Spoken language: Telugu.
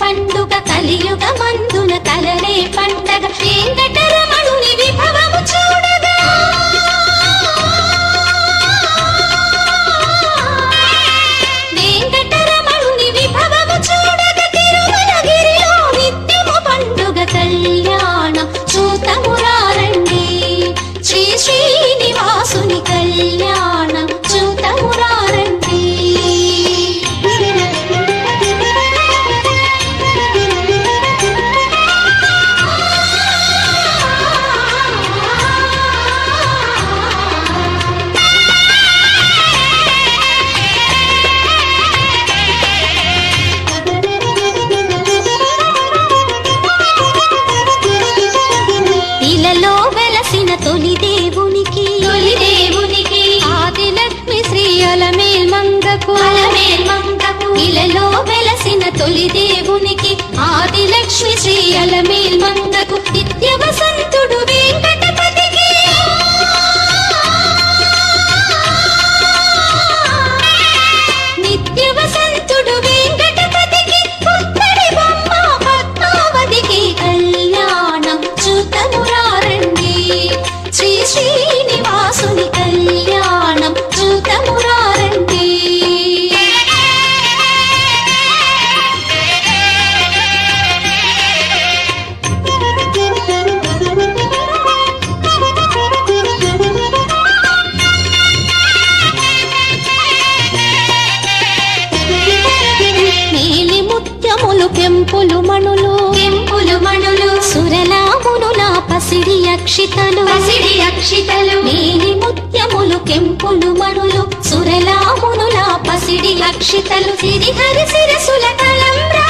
పండుగ కలియుగ మందున కలనే పండగ వెంకటరమణుని విభవము చూడగా వెంకటరమణుని విభవము చూడగా తిరుమలగిరిలో నిత్యము పండుగ కళ్యాణం చూతమురారండి శ్రీ శ్రీనివాసుని కళ్యాణం చూతమురారండి. ఇలలో వెలసిన తొలి దేవునికి ఆదిలక్ష్మి శ్రీ అలమేల్మంగకు ఇలలో వెలసిన తొలి దేవునికి ఆదిలక్ష్మి శ్రీ అలమేల్మంగకు నిత్య వసంతుడు వెంకటపతికి నిత్య వసంతుడు వెంకటపతికి పుత్తడి బొమ్మ పద్మావతికి కళ్యాణం చూతమురారండి శ్రీ శ్రీనివాసుని కళ్యాణం చూతమురారండి. నీలి ముత్యములు కెంపులు మణులు సురలామునుల పసిడి అక్షితలు నీలి ముత్యములు కెంపులు మణులు సురలామునుల పసిడి అక్షితలు సిరిహరి శిరసుల తలంబ్రా